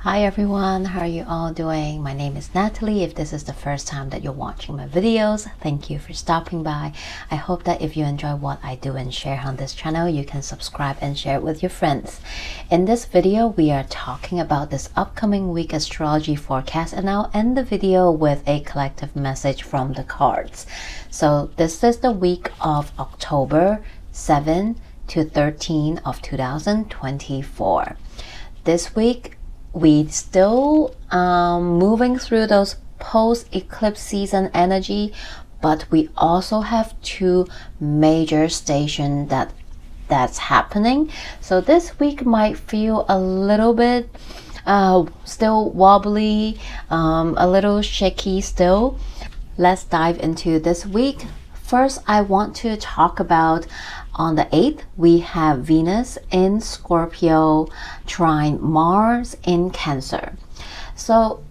Hi everyone, how are you all doing? My name is Natalie. If this is the first time that you're watching my videos, thank you for stopping by. I hope that if you enjoy what I do and share on this channel, you can subscribe and share it with your friends. In this video, we are talking about this upcoming week astrology forecast, and I'll end the video with a collective message from the cards. So this is the week of October 7 to 13 of 2024. This week, we still moving through those post-eclipse season energy, but we also have two major stations that's happening. So this week might feel a little bit still wobbly, a little shaky still. Let's dive into this week. First, I want to talk about on the 8th, we have Venus in Scorpio trine Mars in Cancer. So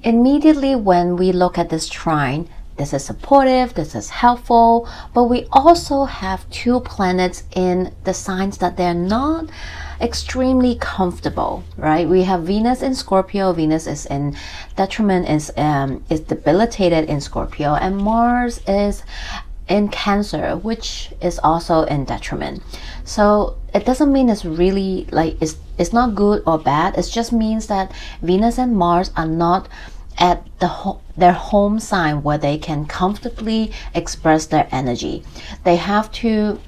immediately when we look at this trine, this is supportive, this is helpful, but we also have two planets in the signs that they're not extremely comfortable, right? We have Venus in Scorpio. Venus is in detriment, is debilitated in Scorpio, and Mars is in Cancer, which is also in detriment. So it doesn't mean it's really like it's not good or bad. It just means that Venus and Mars are not at their home sign where they can comfortably express their energy. They have to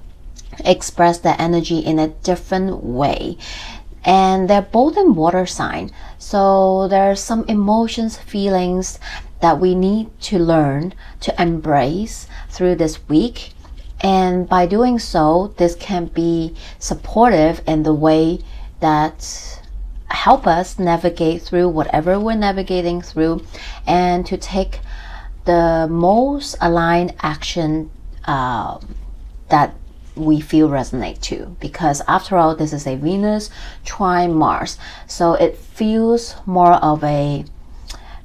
express their energy in a different way. And they're both in water sign. So there are some emotions, feelings that we need to learn to embrace through this week. And by doing so, this can be supportive in the way that help us navigate through whatever we're navigating through, and to take the most aligned action that we feel resonate to, because after all, this is a Venus trine Mars, so it feels more of a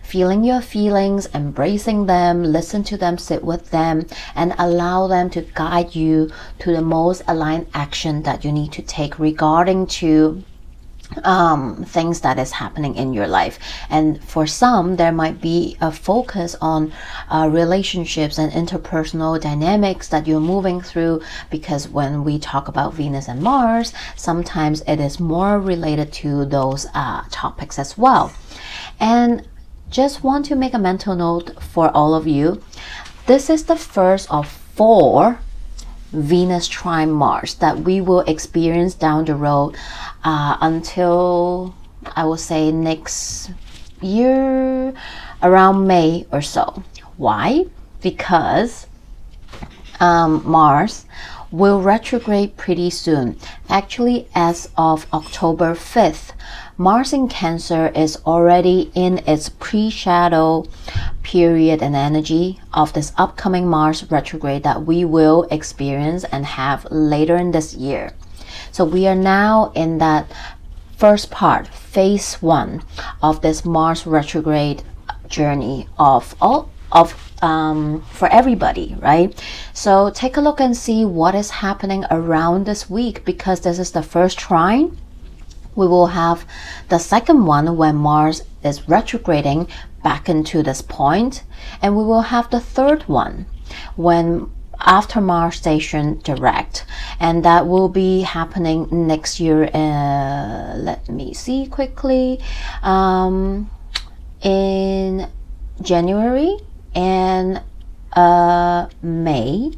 feeling your feelings, embracing them, listen to them, sit with them, and allow them to guide you to the most aligned action that you need to take regarding to things that is happening in your life. And for some, there might be a focus on relationships and interpersonal dynamics that you're moving through, because when we talk about Venus and Mars, sometimes it is more related to those topics as well. And just want to make a mental note for all of you. This is the first of 4 Venus trine Mars that we will experience down the road until I will say next year around May or so. Why? Because Mars will retrograde pretty soon. Actually, as of October 5th, Mars in Cancer is already in its pre-shadow period and energy of this upcoming Mars retrograde that we will experience and have later in this year. So we are now in that first part, phase 1 of this Mars retrograde journey for everybody, right? So take a look and see what is happening around this week, because this is the first trine. We will have the second one when Mars is retrograding back into this point, and we will have the third one when after Mars station direct, and that will be happening next year. Let me see quickly, in January and May,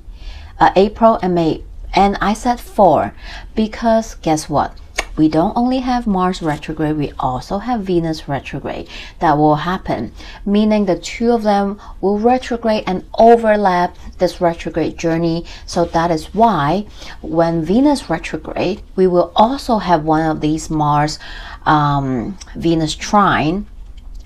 April and May. And I said 4 because guess what? We don't only have Mars retrograde, we also have Venus retrograde that will happen, meaning the two of them will retrograde and overlap this retrograde journey. So that is why when Venus retrograde, we will also have one of these Mars Venus trine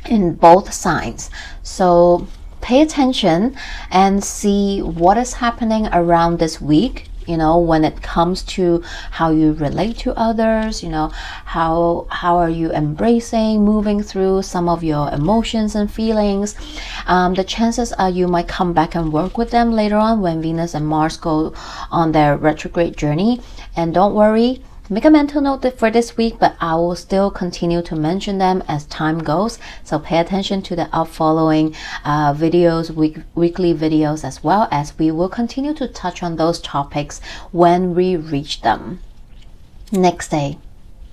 in both signs. So pay attention and see what is happening around this week. You know, when it comes to how you relate to others, you know, how are you embracing, moving through some of your emotions and feelings. The chances are you might come back and work with them later on when Venus and Mars go on their retrograde journey. And don't worry, make a mental note for this week, but I will still continue to mention them as time goes. So pay attention to the following videos, weekly videos, as well as we will continue to touch on those topics when we reach them. Next day,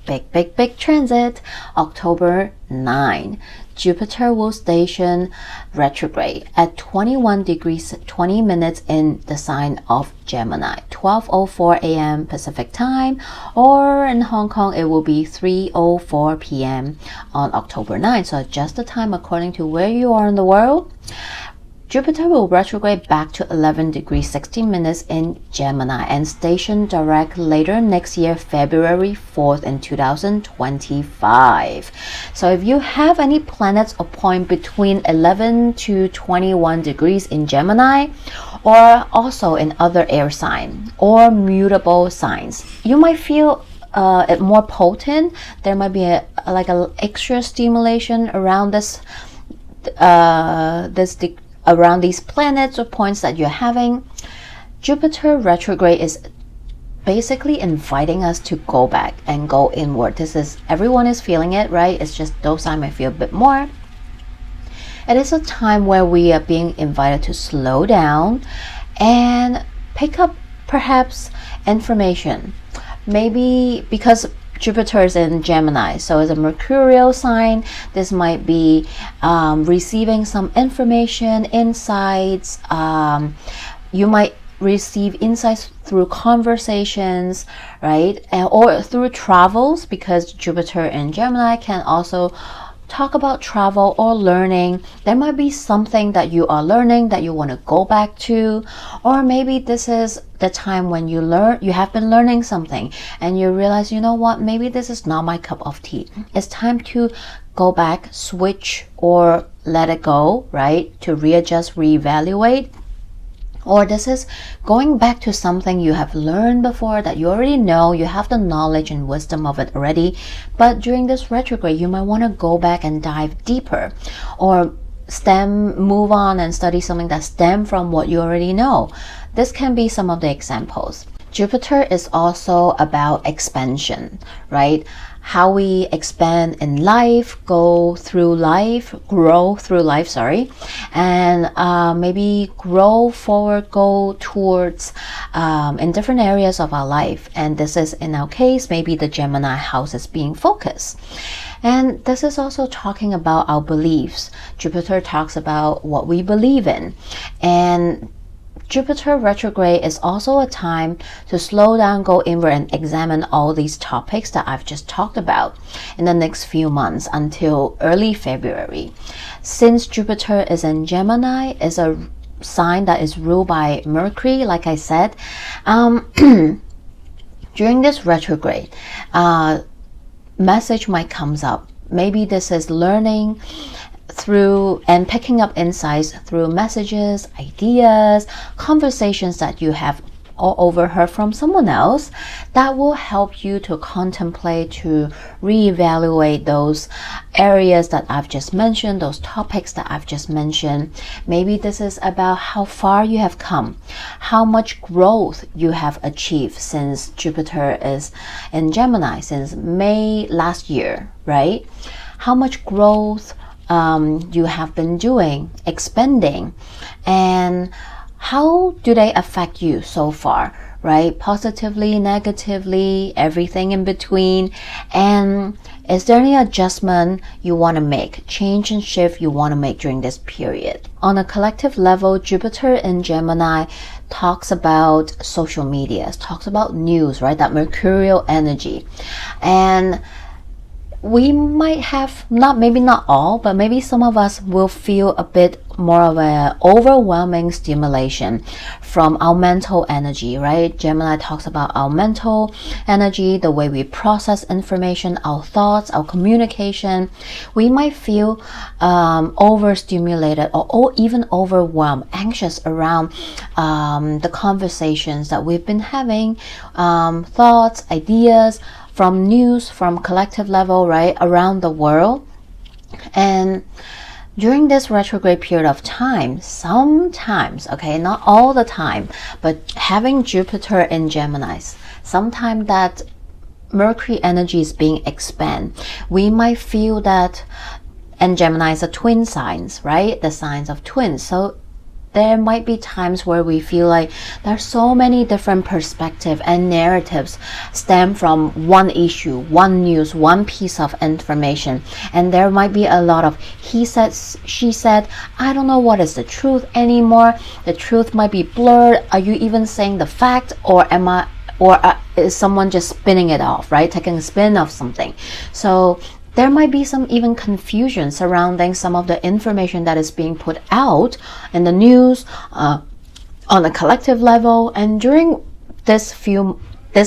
big transit, October 9. Jupiter will station retrograde at 21 degrees 20 minutes in the sign of Gemini, 12:04 a.m. Pacific time, or in Hong Kong it will be 3:04 p.m. on October 9. So adjust the time according to where you are in the world. Jupiter will retrograde back to 11 degrees 60 minutes in Gemini and station direct later next year, February 4th in 2025. So if you have any planets or point between 11 to 21 degrees in Gemini, or also in other air sign or mutable signs, you might feel it more potent. There might be like an extra stimulation around around these planets or points that you're having. Jupiter retrograde is basically inviting us to go back and go inward. Everyone is feeling it, right? It's just those I might feel a bit more. It is a time where we are being invited to slow down and pick up perhaps information. Maybe because Jupiter is in Gemini, so it's a mercurial sign. This might be receiving some information, insights. You might receive insights through conversations, right? Or through travels, because Jupiter in Gemini can also talk about travel or learning. There might be something that you are learning that you want to go back to, or maybe this is the time when you have been learning something and you realize, you know what, maybe this is not my cup of tea. It's time to go back, switch, or let it go, right? To readjust, reevaluate. Or this is going back to something you have learned before that you already know, you have the knowledge and wisdom of it already, but during this retrograde you might want to go back and dive deeper, or move on and study something that stems from what you already know. This can be some of the examples. Jupiter is also about expansion, right? How we expand in life, grow through life, and maybe grow forward, go towards in different areas of our life. And this is, in our case, maybe the Gemini house is being focused. And this is also talking about our beliefs. Jupiter talks about what we believe in. And Jupiter retrograde is also a time to slow down, go inward, and examine all these topics that I've just talked about in the next few months until early February. Since Jupiter is in Gemini, is a sign that is ruled by Mercury, like I said, during this retrograde, message might comes up. Maybe this is learning through and picking up insights through messages, ideas, conversations that you have or overheard from someone else that will help you to contemplate, to reevaluate those areas that I've just mentioned, those topics that I've just mentioned. Maybe this is about how far you have come, how much growth you have achieved since Jupiter is in Gemini, since May last year, right? How much growth you have been doing, expanding, and how do they affect you so far, right? Positively, negatively, everything in between. And is there any adjustment you want to make, change and shift you want to make during this period? On a collective level, Jupiter in Gemini talks about social media, talks about news, right? That mercurial energy. And we might have, maybe not all, but maybe some of us will feel a bit more of an overwhelming stimulation from our mental energy, right? Gemini talks about our mental energy, the way we process information, our thoughts, our communication. We might feel overstimulated or even overwhelmed, anxious around the conversations that we've been having, thoughts, ideas, from news, from collective level, right, around the world. And during this retrograde period of time, sometimes, okay, not all the time, but having Jupiter in Gemini, sometimes that Mercury energy is being expanded. We might feel that, and Gemini is a twin signs, right? The signs of twins. So there might be times where we feel like there's so many different perspectives and narratives stem from one issue, one news, one piece of information. And there might be a lot of he said, she said, I don't know what is the truth anymore. The truth might be blurred. Are you even saying the fact, or is someone just spinning it off, right? Taking a spin of something. So there might be some even confusion surrounding some of the information that is being put out in the news on a collective level. And during this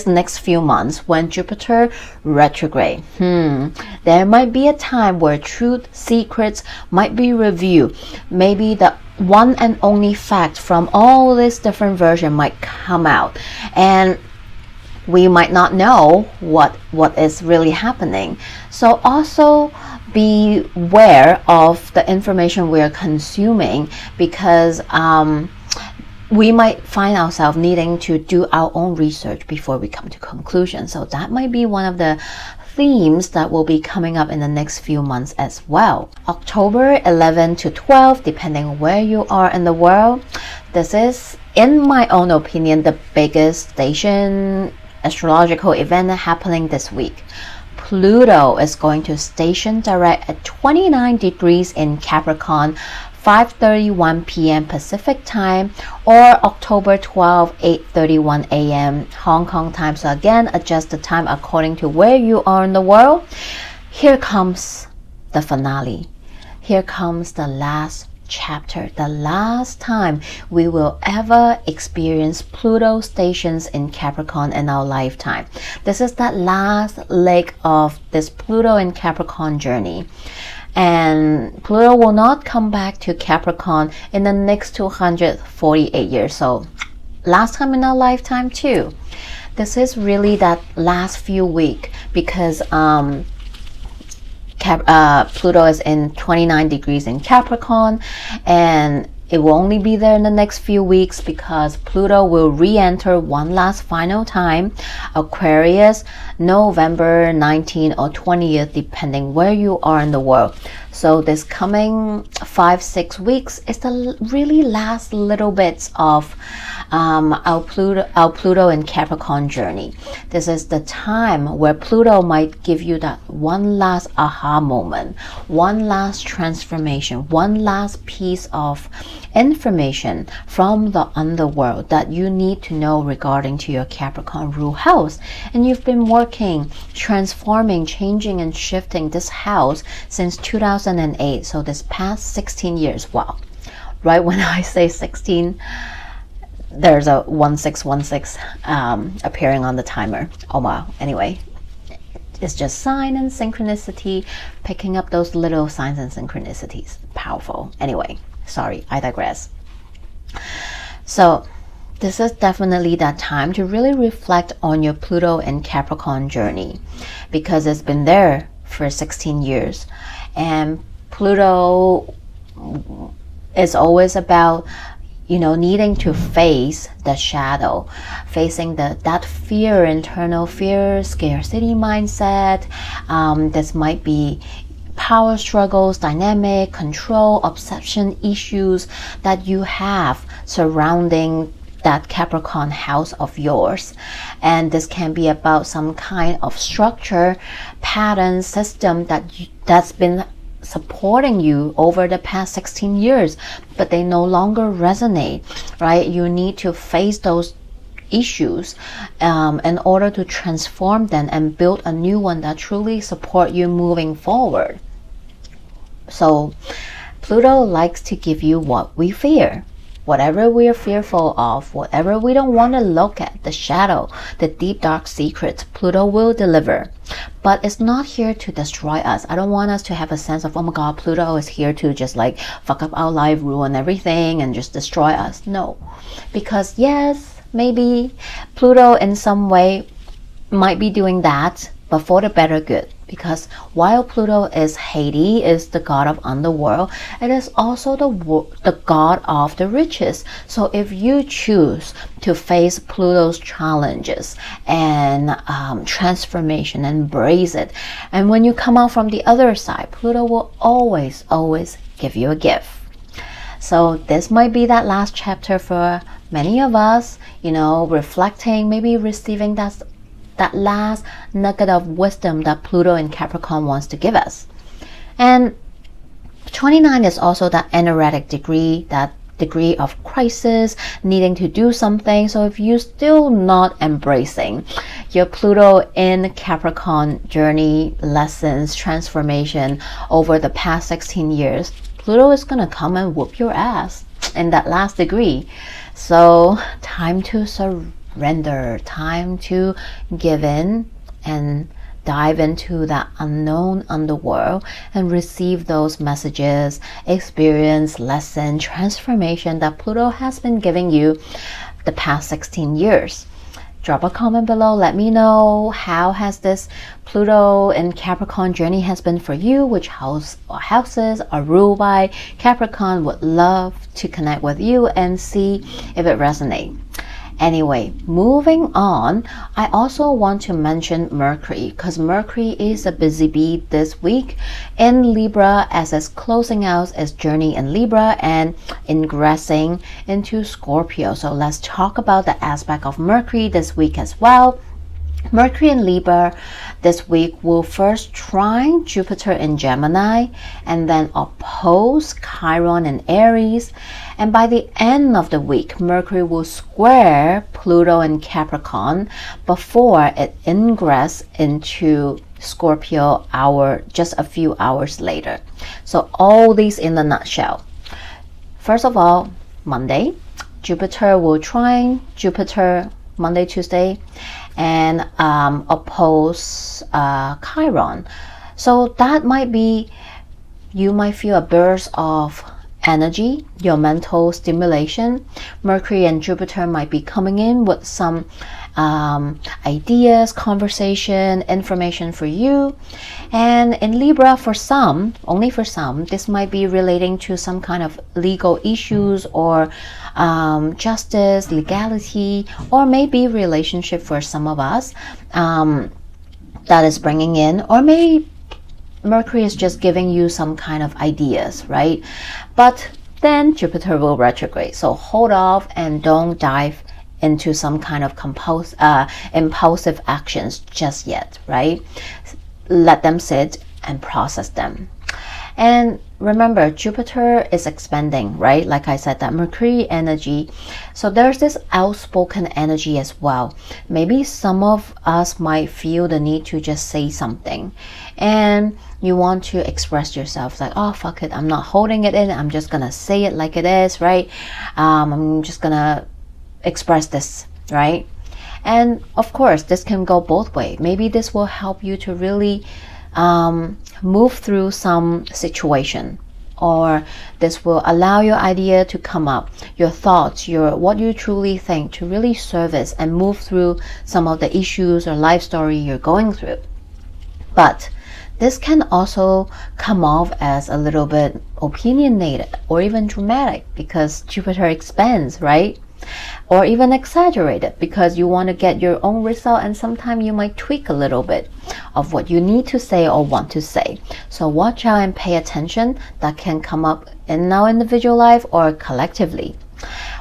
next few months, when Jupiter retrograde, there might be a time where truth, secrets might be revealed. Maybe the one and only fact from all this different version might come out, and we might not know what is really happening. So also beware of the information we are consuming, because we might find ourselves needing to do our own research before we come to conclusion. So that might be one of the themes that will be coming up in the next few months as well. October 11 to 12, depending on where you are in the world, this is, in my own opinion, the biggest astrological event happening this week. Pluto is going to station direct at 29 degrees in Capricorn, 5:31 p.m. Pacific time, or October 12, 8:31 a.m. Hong Kong time. So again, adjust the time according to where you are in the world. Here comes the finale. Here comes the last chapter, the last time we will ever experience Pluto stations in Capricorn in our lifetime. This is that last leg of this Pluto and Capricorn journey. And Pluto will not come back to Capricorn in the next 248 years. So last time in our lifetime too. This is really that last few weeks, because Pluto is in 29 degrees in Capricorn, and it will only be there in the next few weeks because Pluto will re-enter one last final time, Aquarius, November 19th or 20th, depending where you are in the world. So this coming 5-6 weeks is the really last little bits of our Pluto and Capricorn journey. This is the time where Pluto might give you that one last aha moment, one last transformation, one last piece of information from the underworld that you need to know regarding to your Capricorn rule house. And you've been working, transforming, changing and shifting this house since 2008. So this past 16 years. Wow. Right when I say 16, there's a 1616 appearing on the timer. Oh wow. Anyway, it's just sign and synchronicity, picking up those little signs and synchronicities. Powerful. Anyway, sorry, I digress. So this is definitely that time to really reflect on your Pluto and Capricorn journey, because it's been there for 16 years. And Pluto is always about, you know, needing to face the shadow, facing that fear, internal fear, scarcity mindset. This might be power struggles, dynamic, control, obsession issues that you have surrounding that Capricorn house of yours. And this can be about some kind of structure, pattern, system that's been supporting you over the past 16 years, but they no longer resonate, right? You need to face those issues in order to transform them and build a new one that truly support you moving forward. So Pluto likes to give you what we fear. Whatever we are fearful of, whatever we don't want to look at, the shadow, the deep dark secrets, Pluto will deliver. But it's not here to destroy us. I don't want us to have a sense of, oh my God, Pluto is here to just like fuck up our life, ruin everything, and just destroy us. No. Because yes, maybe Pluto in some way might be doing that, but for the better good, Because while Pluto is Hades, is the god of underworld, it is also the god of the riches. So if you choose to face Pluto's challenges and transformation, embrace it, and when you come out from the other side, Pluto will always give you a gift. So this might be that last chapter for many of us, you know, reflecting, maybe receiving that last nugget of wisdom that Pluto in Capricorn wants to give us. And 29 is also that energetic degree, that degree of crisis, needing to do something. So if you're still not embracing your Pluto in Capricorn journey, lessons, transformation over the past 16 years, Pluto is going to come and whoop your ass in that last degree. So time to surrender, time to give in and dive into that unknown underworld and receive those messages, experience, lesson, transformation that Pluto has been giving you the past 16 years. Drop a comment below. Let me know how has this Pluto in Capricorn journey has been for you. Which houses are ruled by Capricorn. Would love to connect with you and see if it resonates. Anyway, moving on, I also want to mention Mercury, because Mercury is a busy bee this week in Libra, as it's closing out its journey in Libra and ingressing into Scorpio. So let's talk about the aspect of Mercury this week as well. Mercury in Libra this week will first trine Jupiter in Gemini and then oppose Chiron in Aries. And by the end of the week, Mercury will square Pluto in Capricorn before it ingresses into Scorpio just a few hours later. So all these in a nutshell. First of all, Monday, Jupiter will trine Jupiter Monday, Tuesday, and oppose Chiron. So that might be, you might feel a burst of energy, your mental stimulation. Mercury and Jupiter might be coming in with some ideas, conversation, information for you. And in Libra, for some, only for some, this might be relating to some kind of legal issues or justice, legality, or maybe relationship for some of us that is bringing in, or maybe Mercury is just giving you some kind of ideas, right? But then Jupiter will retrograde. So hold off and don't dive into some kind of impulsive actions just yet, right? Let them sit and process them. And remember, Jupiter is expanding, right? Like I said, that Mercury energy. So there's this outspoken energy as well. Maybe some of us might feel the need to just say something. And you want to express yourself like, oh, fuck it, I'm not holding it in. I'm just going to say it like it is, right? I'm just going to express this, right? And of course, this can go both ways. Maybe this will help you to really move through some situation, or this will allow your idea to come up, your thoughts, what you truly think, to really service and move through some of the issues or life story you're going through. But this can also come off as a little bit opinionated or even dramatic, because Jupiter expands, right? Or even exaggerated, because you want to get your own result, and sometimes you might tweak a little bit of what you need to say or want to say. So watch out and pay attention. That can come up in our individual life or collectively.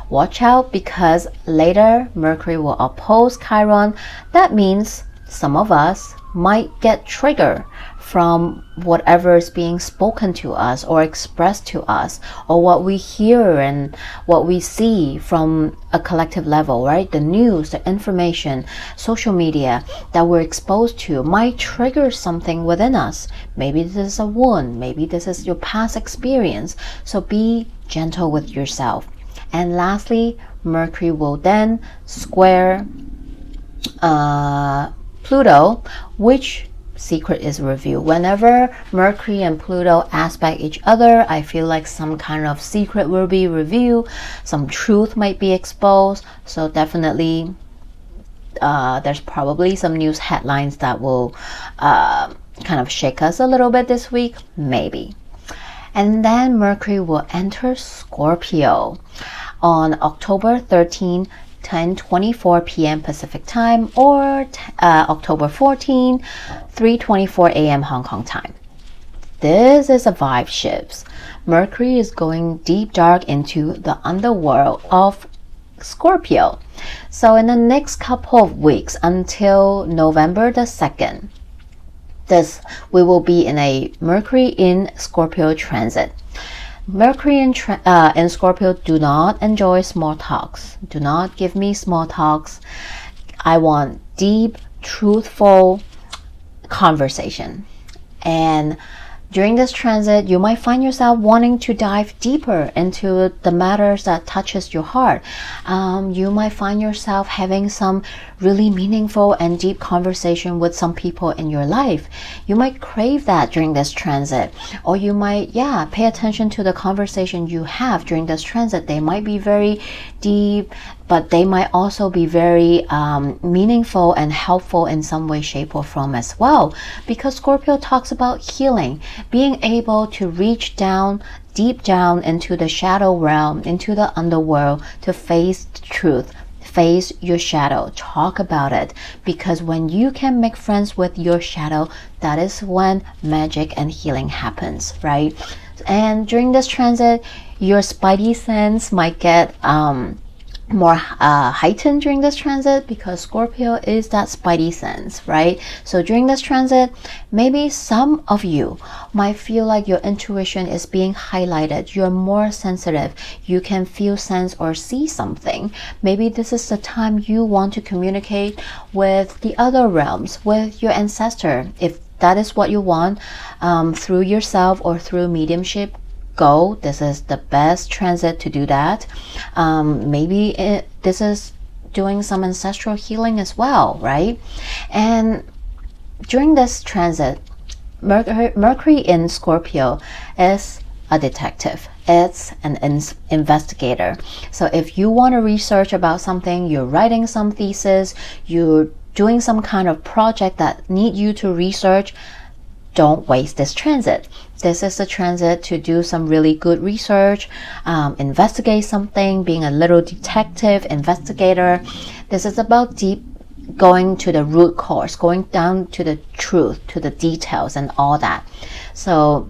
Watch out, because later Mercury will oppose Chiron. That means some of us might get triggered from whatever is being spoken to us or expressed to us, or what we hear and what we see from a collective level, right? The news, the information, social media that we're exposed to might trigger something within us. Maybe this is a wound, maybe this is your past experience. So be gentle with yourself. And lastly, Mercury will then square Pluto, which secret is revealed. Whenever Mercury and Pluto aspect each other, I feel like some kind of secret will be revealed, some truth might be exposed. So definitely there's probably some news headlines that will kind of shake us a little bit this week, maybe. And then Mercury will enter Scorpio on October 13, 10:24 p.m. Pacific time, or October 14, 3:24 a.m. Hong Kong time. This is a vibe shift. Mercury is going deep dark into the underworld of Scorpio. So in the next couple of weeks until November the 2nd, we will be in a Mercury in Scorpio transit. Mercury in Scorpio do not enjoy small talks. Do not give me small talks. I want deep, truthful conversation. And during this transit, you might find yourself wanting to dive deeper into the matters that touches your heart. You might find yourself having some really meaningful and deep conversation with some people in your life. You might crave that during this transit, or you might, pay attention to the conversation you have during this transit. They might be very deep, but they might also be very meaningful and helpful in some way, shape, or form as well. Because Scorpio talks about healing, being able to reach down, deep down into the shadow realm, into the underworld, to face the truth, face your shadow, talk about it. Because when you can make friends with your shadow, that is when magic and healing happens, right? And during this transit, your spidey sense might get more heightened during this transit, because Scorpio is that spidey sense, right? So during this transit, maybe some of you might feel like your intuition is being highlighted. You're more sensitive. You can feel, sense, or see something. Maybe this is the time you want to communicate with the other realms, with your ancestor. If that is what you want, through yourself or through mediumship, go. This is the best transit to do that. Maybe this is doing some ancestral healing as well, right? And during this transit, Mercury in Scorpio is a detective. It's an investigator. So if you want to research about something, you're writing some thesis, you're doing some kind of project that need you to research, don't waste this transit. This is the transit to do some really good research, investigate something, being a little detective, investigator. This is about deep going to the root cause, going down to the truth, to the details and all that. So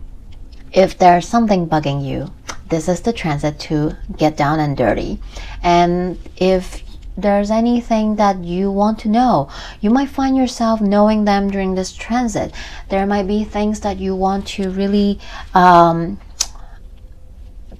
if there's something bugging you, this is the transit to get down and dirty. And if there's anything that you want to know, you might find yourself knowing them during this transit. There might be things that you want to really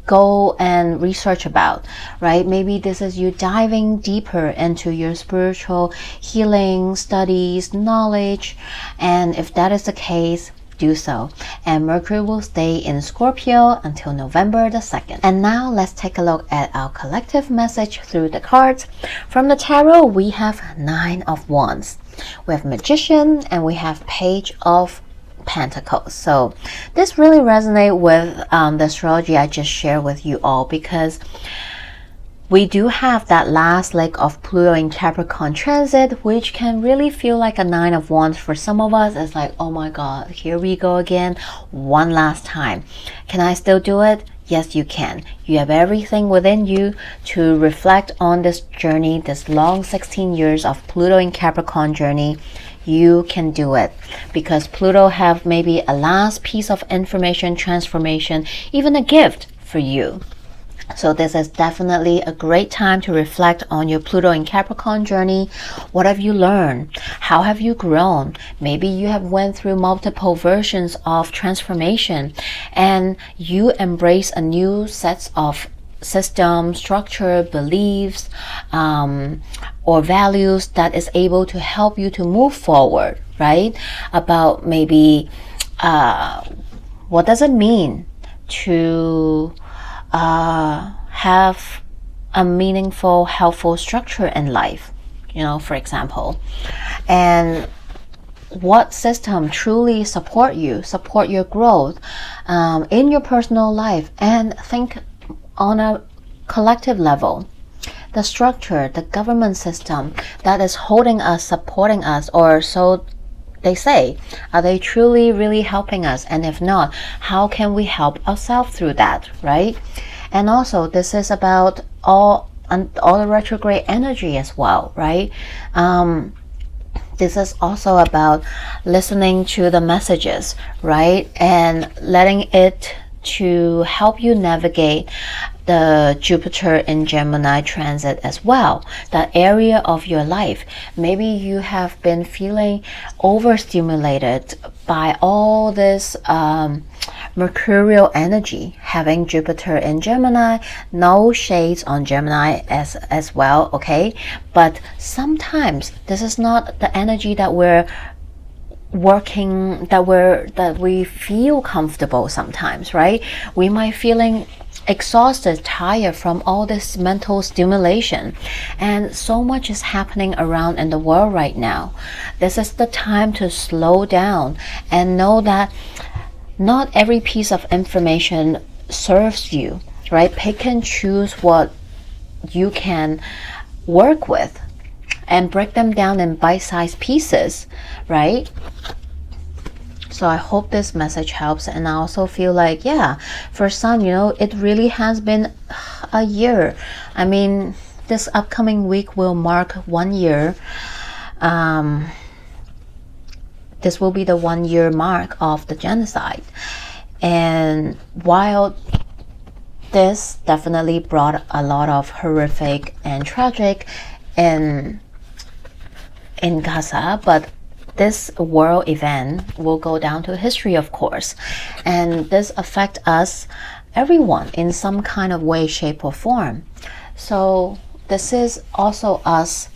go and research about, right? Maybe this is you diving deeper into your spiritual healing, studies, knowledge. And if that is the case, do so. And Mercury will stay in Scorpio until November the 2nd. And now let's take a look at our collective message through the cards. From the tarot, we have 9 of Wands. We have Magician, and we have Page of Pentacles. So this really resonates with the astrology I just shared with you all, because we do have that last leg of Pluto in Capricorn transit, which can really feel like a 9 of Wands. For some of us, it's like, oh my God, here we go again, one last time. Can I still do it? Yes, you can. You have everything within you to reflect on this journey, this long 16 years of Pluto in Capricorn journey. You can do it, because Pluto have maybe a last piece of information, transformation, even a gift for you. So this is definitely a great time to reflect on your Pluto in Capricorn journey. What have you learned? How have you grown? Maybe you have went through multiple versions of transformation, and you embrace a new set of system, structure, beliefs, or values that is able to help you to move forward, right? About maybe what does it mean to have a meaningful, helpful structure in life, for example, and what system truly support your growth in your personal life. And think on a collective level, the structure, the government system that is holding us, supporting us, or so they say? Are they truly really helping us? And if not, how can we help ourselves through that, right? And also, this is about all the retrograde energy as well, right? This is also about listening to the messages, right? And letting it to help you navigate the Jupiter in Gemini transit as well, that area of your life. Maybe you have been feeling overstimulated by all this mercurial energy, having Jupiter in Gemini. No shades on Gemini as well, okay? But sometimes this is not the energy that we're working, that we feel comfortable sometimes, right? We might feeling exhausted, tired from all this mental stimulation, and so much is happening around in the world right now. This is the time to slow down and know that not every piece of information serves you, right? Pick and choose what you can work with and break them down in bite-sized pieces, right? So I hope this message helps. And I also feel like, yeah, for some, you know, it really has been a year. I mean, this upcoming week will mark 1 year. This will be the 1 year mark of the genocide. And while this definitely brought a lot of horrific and tragic in Gaza, but this world event will go down to history, of course, and this affects us, everyone, in some kind of way, shape, or form. So this is also us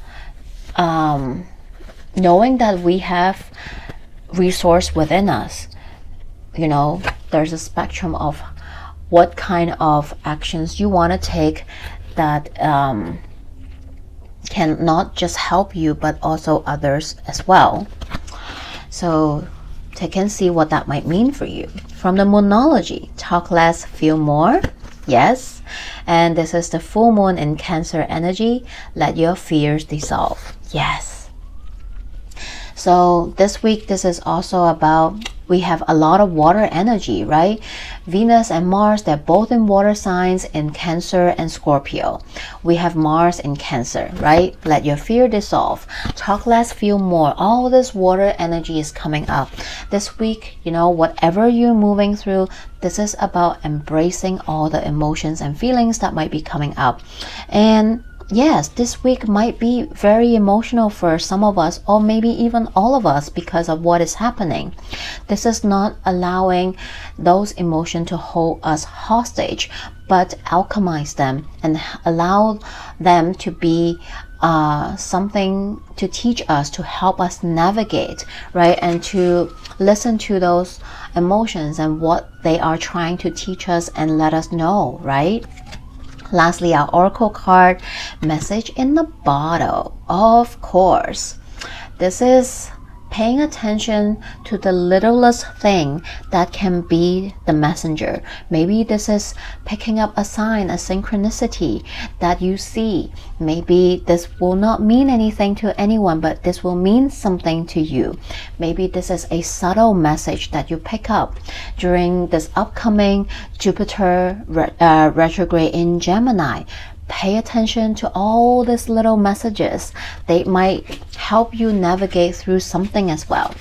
knowing that we have resource within us. You know, there's a spectrum of what kind of actions you want to take that can not just help you but also others as well. So take and see what that might mean for you. From the Moonology, talk less, feel more. Yes. And this is the full moon in Cancer energy. Let your fears dissolve. Yes. So this week, this is also about, we have a lot of water energy, right? Venus and Mars, they're both in water signs in Cancer and Scorpio. We have Mars in Cancer, right? Let your fear dissolve. Talk less, feel more. All this water energy is coming up. This week, you know, whatever you're moving through, this is about embracing all the emotions and feelings that might be coming up. And yes, this week might be very emotional for some of us, or maybe even all of us, because of what is happening. This is not allowing those emotions to hold us hostage, but alchemize them and allow them to be something to teach us, to help us navigate, right? And to listen to those emotions and what they are trying to teach us and let us know, right? Lastly, our oracle card, message in the bottle. Of course, this is paying attention to the littlest thing that can be the messenger. Maybe this is picking up a sign, a synchronicity that you see. Maybe this will not mean anything to anyone, but this will mean something to you. Maybe this is a subtle message that you pick up during this upcoming Jupiter retrograde in Gemini. Pay attention to all these little messages. They might help you navigate through something as well.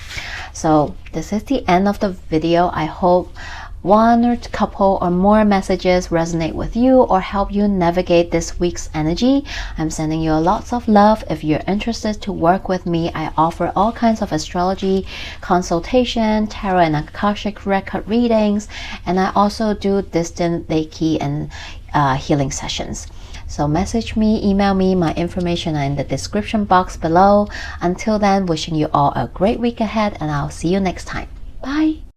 So this is the end of the video. I hope one or a couple or more messages resonate with you or help you navigate this week's energy. I'm sending you lots of love. If you're interested to work with me, I offer all kinds of astrology consultation, tarot and akashic record readings, and I also do distant reiki and healing sessions. So message me, email me, my information are in the description box below. Until then, wishing you all a great week ahead, and I'll see you next time. Bye!